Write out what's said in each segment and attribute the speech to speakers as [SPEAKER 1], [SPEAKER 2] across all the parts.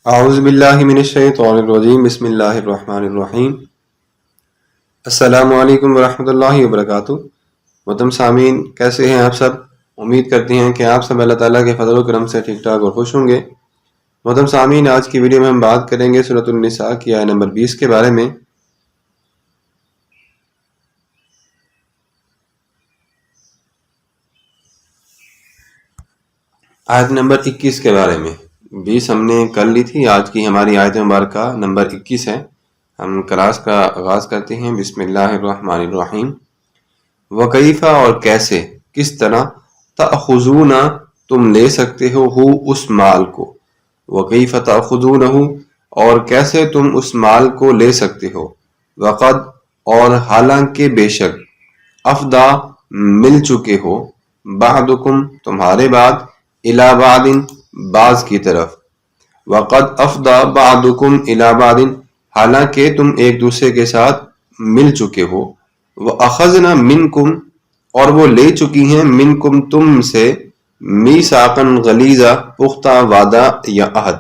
[SPEAKER 1] اعوذ باللہ من الشیطان الرجیم بسم اللہ الرحمن الرحیم السلام علیکم ورحمۃ اللہ وبرکاتہ۔ محترم سامعین، کیسے ہیں آپ سب؟ امید کرتے ہیں کہ آپ سب اللہ تعالیٰ کے فضل و کرم سے ٹھیک ٹھاک اور خوش ہوں گے۔ محترم سامعین، آج کی ویڈیو میں ہم بات کریں گے سورۃ النساء کی آیت نمبر 20 کے بارے میں۔ آیت نمبر 21 کے بارے میں 20 ہم نے کر لی تھی، آج کی ہماری آیت مبارکہ نمبر 21 ہے۔ ہم کلاس کا آغاز کرتے ہیں۔ بسم اللہ الرحمن الرحیم۔ وکیفہ اور کیسے، کس طرح، تأخذون تم لے سکتے ہو اس مال کو، وکیفہ تأخذونہ اور کیسے تم اس مال کو لے سکتے ہو، وقد اور حالانکہ بے شک، افدا مل چکے ہو، بعدکم تمہارے بعد، الی بعد بعض کی طرف، وقد افدا بعدکم الی بعد حالانکہ تم ایک دوسرے کے ساتھ مل چکے ہو، وَأَخَذْنَا مِنْكُمْ اور وہ لے چکی ہیں، منکم تم سے، میثاقاً غلیظا پختہ وعدہ یا عہد،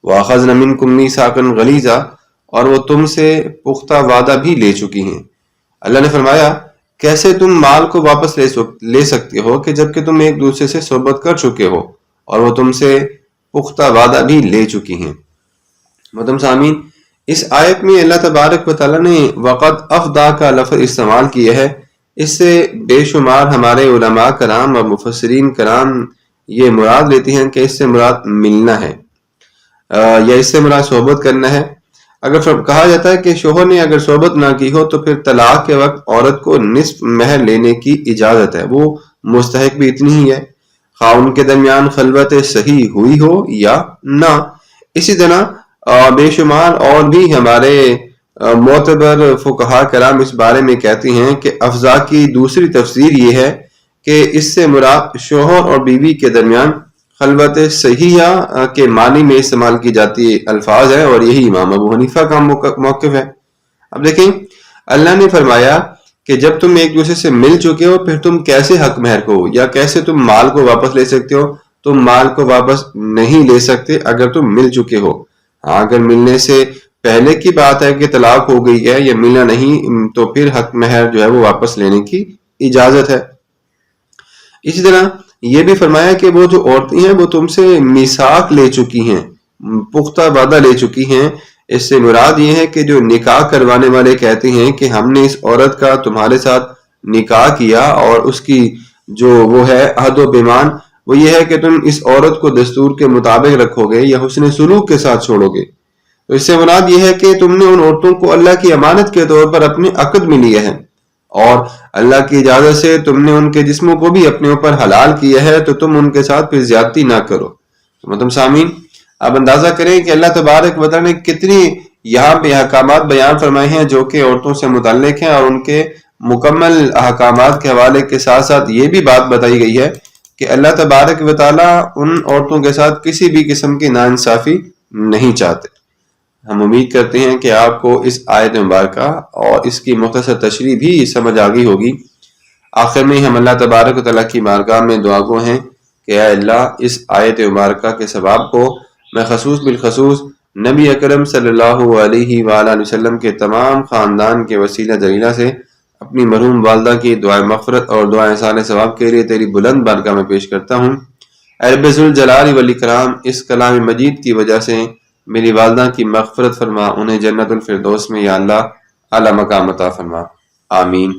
[SPEAKER 1] وَأَخَذْنَا مِنْكُمْ میثاقاً غلیظا اور وہ تم سے پختہ وعدہ بھی لے چکی ہیں۔ اللہ نے فرمایا کیسے تم مال کو واپس لے سکتے ہو کہ جبکہ تم ایک دوسرے سے صحبت کر چکے ہو اور وہ تم سے پختہ وعدہ بھی لے چکی ہیں۔ محترم سامعین، اس آیت میں اللہ تبارک و تعالیٰ نے وقد افدا کا لفظ استعمال کیا ہے۔ اس سے بے شمار ہمارے علماء کرام اور مفسرین کرام یہ مراد لیتے ہیں کہ اس سے مراد ملنا ہے یا اس سے مراد صحبت کرنا ہے۔ اگر کہا جاتا ہے کہ شوہر نے اگر صحبت نہ کی ہو تو پھر طلاق کے وقت عورت کو نصف مہر لینے کی اجازت ہے، وہ مستحق بھی اتنی ہی ہے، خواہ ان کے درمیان خلوت صحیح ہوئی ہو یا نہ۔ اسی طرح بے شمار اور بھی ہمارے معتبر فقہاء کرام اس بارے میں کہتے ہیں کہ افضا کی دوسری تفسیر یہ ہے کہ اس سے مراد شوہر اور بیوی کے درمیان خلوت صحیحہ کے معنی میں استعمال کی جاتی الفاظ ہے، اور یہی امام ابو حنیفہ کا موقف ہے۔ اب دیکھیں، اللہ نے فرمایا کہ جب تم ایک دوسرے سے مل چکے ہو پھر تم کیسے حق مہر کو یا کیسے تم مال کو واپس لے سکتے ہو؟ تم مال کو واپس نہیں لے سکتے اگر تم مل چکے ہو۔ ہاں، اگر ملنے سے پہلے کی بات ہے کہ طلاق ہو گئی ہے یا ملنا نہیں تو پھر حق مہر جو ہے وہ واپس لینے کی اجازت ہے۔ اسی طرح یہ بھی فرمایا کہ وہ جو عورتیں ہیں وہ تم سے میثاق لے چکی ہیں، پختہ وعدہ لے چکی ہیں۔ اس سے مراد یہ ہے کہ جو نکاح کروانے والے کہتے ہیں کہ ہم نے اس عورت کا تمہارے ساتھ نکاح کیا اور اس کی جو وہ ہے عہد و پیمان وہ یہ ہے کہ تم اس عورت کو دستور کے مطابق رکھو گے یا حسن سلوک کے ساتھ چھوڑو گے۔ تو اس سے مراد یہ ہے کہ تم نے ان عورتوں کو اللہ کی امانت کے طور پر اپنے عقد میں لیا ہے اور اللہ کی اجازت سے تم نے ان کے جسموں کو بھی اپنے اوپر حلال کیا ہے، تو تم ان کے ساتھ پھر زیادتی نہ کرو۔ مطلب سامعین، آپ اندازہ کریں کہ اللہ تبارک و تعالیٰ نے کتنی یہاں پہ احکامات بیان فرمائے ہیں جو کہ عورتوں سے متعلق ہیں، اور ان کے مکمل احکامات کے حوالے کے ساتھ ساتھ یہ بھی بات بتائی گئی ہے کہ اللہ تبارک و تعالیٰ ان عورتوں کے ساتھ کسی بھی قسم کی ناانصافی نہیں چاہتے۔ ہم امید کرتے ہیں کہ آپ کو اس آیت مبارکہ اور اس کی مختصر تشریح بھی سمجھ آ گئی ہوگی۔ آخر میں ہم اللہ تبارک و تعالیٰ کی بارگاہ میں دعا گو ہیں کہ اے اللہ، اس آیت مبارکہ کے ثواب کو میں بالخصوص نبی اکرم صلی اللہ علیہ وآلہ وسلم کے تمام خاندان کے وسیلہ جلیلہ سے اپنی مرحوم والدہ کی دعائے مغفرت اور دعائے احسان ثواب کے لیے تیری بلند بارگاہ میں پیش کرتا ہوں۔ اے رب ذوالجلال والاکرام، اس کلام مجید کی وجہ سے میری والدہ کی مغفرت فرما، انہیں جنت الفردوس میں یا اللہ اعلی مقام عطا فرما، آمین۔